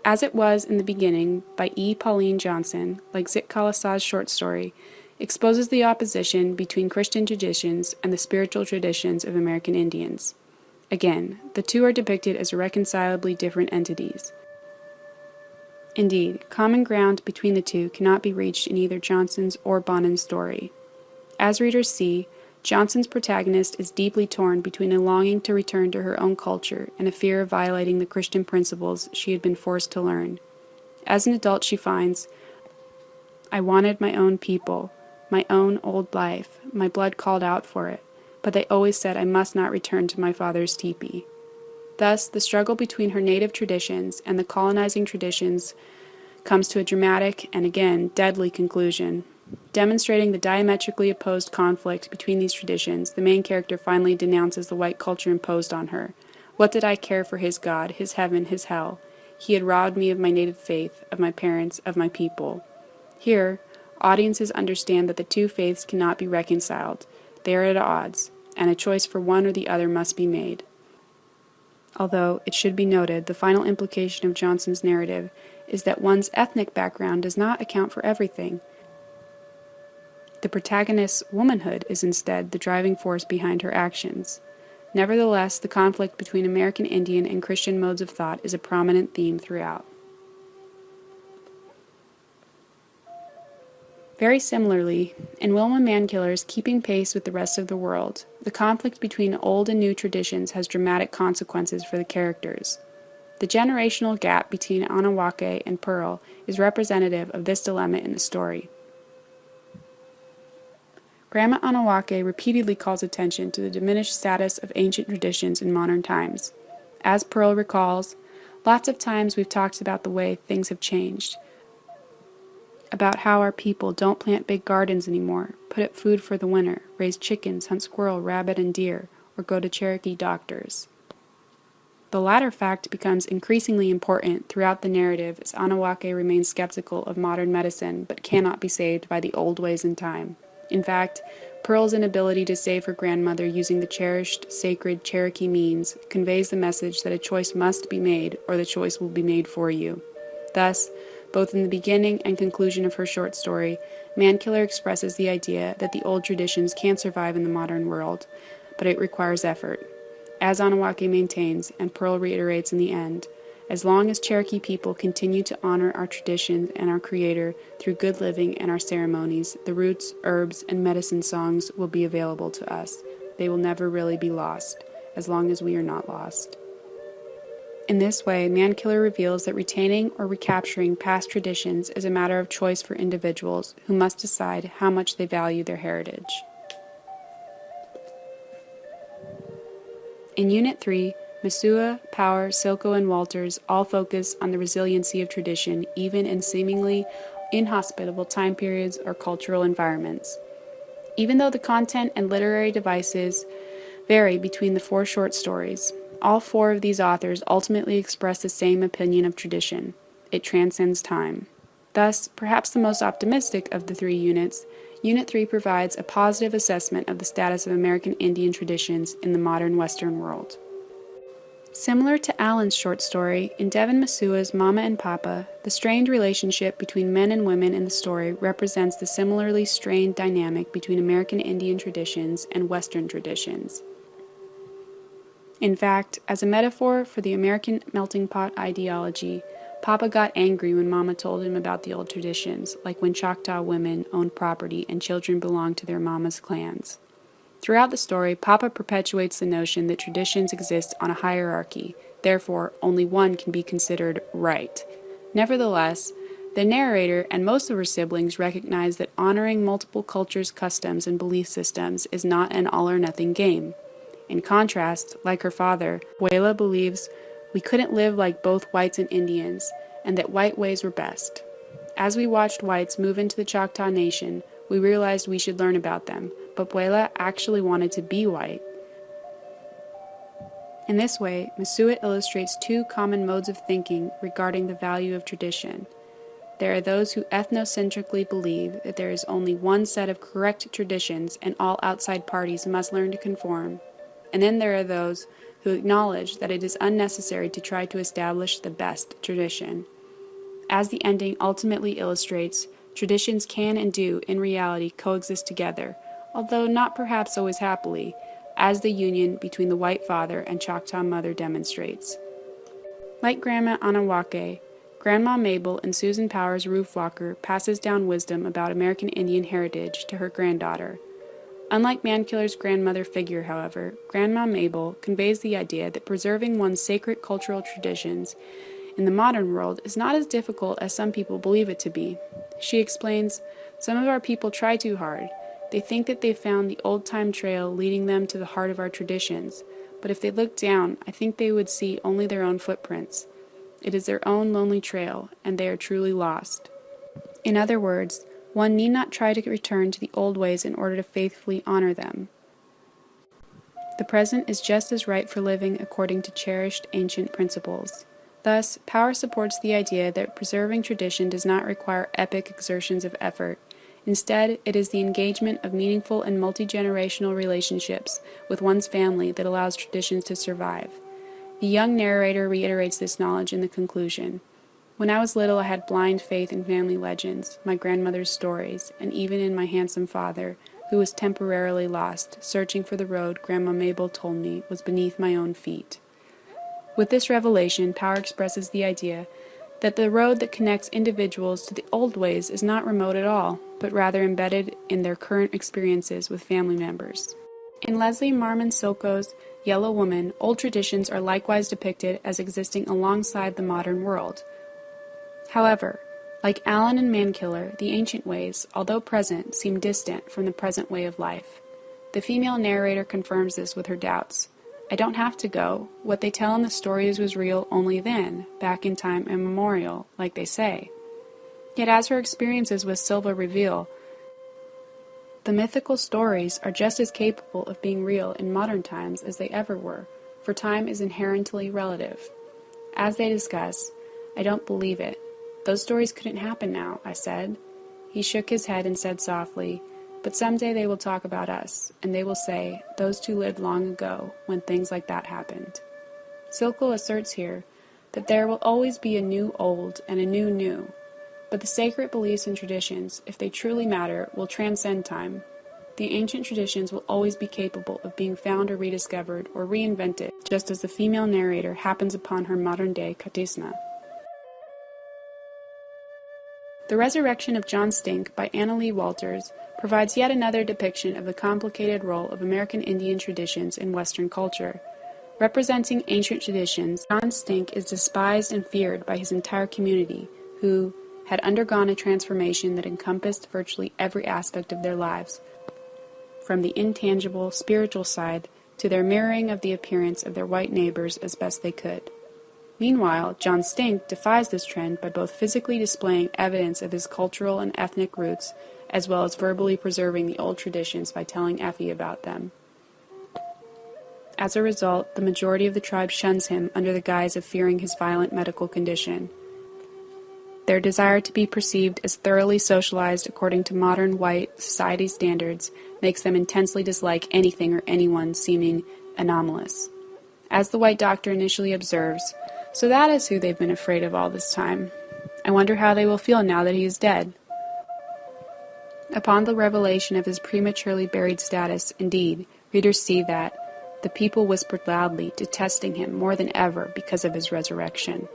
As It Was in the Beginning by E. Pauline Johnson, like Zit Khalassa's short story, exposes the opposition between Christian traditions and the spiritual traditions of American Indians. Again, the two are depicted as irreconcilably different entities. Indeed, common ground between the two cannot be reached in either Johnson's or Bonnin's story. As readers see, Johnson's protagonist is deeply torn between a longing to return to her own culture and a fear of violating the Christian principles she had been forced to learn. As an adult, she finds, "I wanted my own people, my own old life, my blood called out for it, but they always said I must not return to my father's teepee." Thus, the struggle between her native traditions and the colonizing traditions comes to a dramatic and, again, deadly conclusion. Demonstrating the diametrically opposed conflict between these traditions, the main character finally denounces the white culture imposed on her. What did I care for his God, his heaven, his hell? He had robbed me of my native faith, of my parents, of my people. Here, audiences understand that the two faiths cannot be reconciled. They are at odds, and a choice for one or the other must be made. Although, it should be noted, the final implication of Johnson's narrative is that one's ethnic background does not account for everything. The protagonist's womanhood is instead the driving force behind her actions. Nevertheless, the conflict between American Indian and Christian modes of thought is a prominent theme throughout. Very similarly, in Wilma Mankiller's Keeping Pace with the Rest of the World, the conflict between old and new traditions has dramatic consequences for the characters. The generational gap between Anawake and Pearl is representative of this dilemma in the story. Grandma Anawake repeatedly calls attention to the diminished status of ancient traditions in modern times. As Pearl recalls, "Lots of times we've talked about the way things have changed, about how our people don't plant big gardens anymore, put up food for the winter, raise chickens, hunt squirrel, rabbit, and deer, or go to Cherokee doctors." The latter fact becomes increasingly important throughout the narrative as Anawake remains skeptical of modern medicine but cannot be saved by the old ways in time. In fact, Pearl's inability to save her grandmother using the cherished, sacred Cherokee means conveys the message that a choice must be made or the choice will be made for you. Thus, both in the beginning and conclusion of her short story, Mankiller expresses the idea that the old traditions can survive in the modern world, but it requires effort. As Anawake maintains, and Pearl reiterates in the end, as long as Cherokee people continue to honor our traditions and our Creator through good living and our ceremonies, the roots, herbs, and medicine songs will be available to us. They will never really be lost, as long as we are not lost. In this way, Mankiller reveals that retaining or recapturing past traditions is a matter of choice for individuals who must decide how much they value their heritage. In Unit 3, Mesua, Power, Silko, and Walters all focus on the resiliency of tradition even in seemingly inhospitable time periods or cultural environments. Even though the content and literary devices vary between the four short stories, all four of these authors ultimately express the same opinion of tradition. It transcends time. Thus, perhaps the most optimistic of the three units, Unit 3 provides a positive assessment of the status of American Indian traditions in the modern Western world. Similar to Allen's short story, in Devin Mesua's Mama and Papa, the strained relationship between men and women in the story represents the similarly strained dynamic between American Indian traditions and Western traditions. In fact, as a metaphor for the American melting pot ideology, Papa got angry when Mama told him about the old traditions, like when Choctaw women owned property and children belonged to their mama's clans. Throughout the story, Papa perpetuates the notion that traditions exist on a hierarchy, therefore only one can be considered right. Nevertheless, the narrator and most of her siblings recognize that honoring multiple cultures, customs, and belief systems is not an all-or-nothing game. In contrast, like her father, Abuela believes we couldn't live like both whites and Indians, and that white ways were best. As we watched whites move into the Choctaw Nation, we realized we should learn about them, but Abuela actually wanted to be white. In this way, Mesua illustrates two common modes of thinking regarding the value of tradition. There are those who ethnocentrically believe that there is only one set of correct traditions and all outside parties must learn to conform. And then there are those who acknowledge that it is unnecessary to try to establish the best tradition. As the ending ultimately illustrates, traditions can and do, in reality, coexist together, although not perhaps always happily, as the union between the white father and Choctaw mother demonstrates. Like Grandma Anawake, Grandma Mabel and Susan Powers Roofwalker passes down wisdom about American Indian heritage to her granddaughter. Unlike Mankiller's grandmother figure, however, Grandma Mabel conveys the idea that preserving one's sacred cultural traditions in the modern world is not as difficult as some people believe it to be. She explains, "Some of our people try too hard. They think that they've found the old-time trail leading them to the heart of our traditions, but if they looked down, I think they would see only their own footprints. It is their own lonely trail, and they are truly lost." In other words, one need not try to return to the old ways in order to faithfully honor them. The present is just as ripe for living according to cherished ancient principles. Thus, Power supports the idea that preserving tradition does not require epic exertions of effort. Instead, it is the engagement of meaningful and multi-generational relationships with one's family that allows traditions to survive. The young narrator reiterates this knowledge in the conclusion. "When I was little, I had blind faith in family legends, my grandmother's stories, and even in my handsome father, who was temporarily lost, searching for the road Grandma Mabel told me was beneath my own feet." With this revelation, Power expresses the idea that the road that connects individuals to the old ways is not remote at all, but rather embedded in their current experiences with family members. In Leslie Marmon Silko's Yellow Woman, old traditions are likewise depicted as existing alongside the modern world. However, like Allen and Mankiller, the ancient ways, although present, seem distant from the present way of life. The female narrator confirms this with her doubts. "I don't have to go. What they tell in the stories was real only then, back in time immemorial, like they say." Yet as her experiences with Silva reveal, the mythical stories are just as capable of being real in modern times as they ever were, for time is inherently relative. As they discuss, "I don't believe it. Those stories couldn't happen now," I said. He shook his head and said softly, "But someday they will talk about us, and they will say, 'Those two lived long ago, when things like that happened.'" Silko asserts here that there will always be a new old and a new new, but the sacred beliefs and traditions, if they truly matter, will transcend time. The ancient traditions will always be capable of being found or rediscovered or reinvented, just as the female narrator happens upon her modern-day Katisna. The Resurrection of John Stink by Anna Lee Walters provides yet another depiction of the complicated role of American Indian traditions in Western culture. Representing ancient traditions, John Stink is despised and feared by his entire community, who had undergone a transformation that encompassed virtually every aspect of their lives, from the intangible, spiritual side to their mirroring of the appearance of their white neighbors as best they could. Meanwhile, John Stink defies this trend by both physically displaying evidence of his cultural and ethnic roots, as well as verbally preserving the old traditions by telling Effie about them. As a result, the majority of the tribe shuns him under the guise of fearing his violent medical condition. Their desire to be perceived as thoroughly socialized according to modern white society standards makes them intensely dislike anything or anyone seeming anomalous. As the white doctor initially observes, "So that is who they've been afraid of all this time. I wonder how they will feel now that he is dead." Upon the revelation of his prematurely buried status, indeed, readers see that the people whispered loudly, detesting him more than ever because of his resurrection.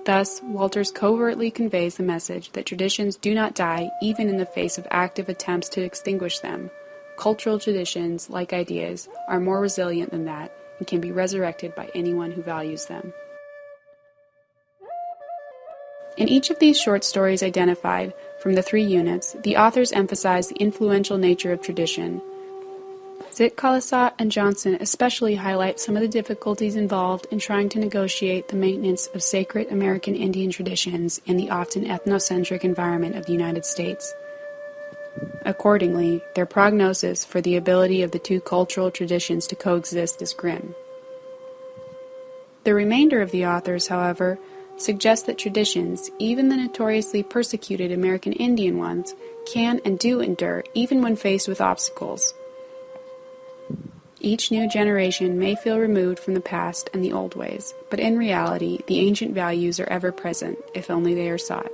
Thus, Walters covertly conveys the message that traditions do not die even in the face of active attempts to extinguish them. Cultural traditions, like ideas, are more resilient than that and can be resurrected by anyone who values them. In each of these short stories identified from the 3 units, the authors emphasize the influential nature of tradition. Zitkalasat and Johnson especially highlight some of the difficulties involved in trying to negotiate the maintenance of sacred American Indian traditions in the often ethnocentric environment of the United States. Accordingly, their prognosis for the ability of the 2 cultural traditions to coexist is grim. The remainder of the authors, however, suggest that traditions, even the notoriously persecuted American Indian ones, can and do endure even when faced with obstacles. Each new generation may feel removed from the past and the old ways, but in reality, the ancient values are ever present, if only they are sought.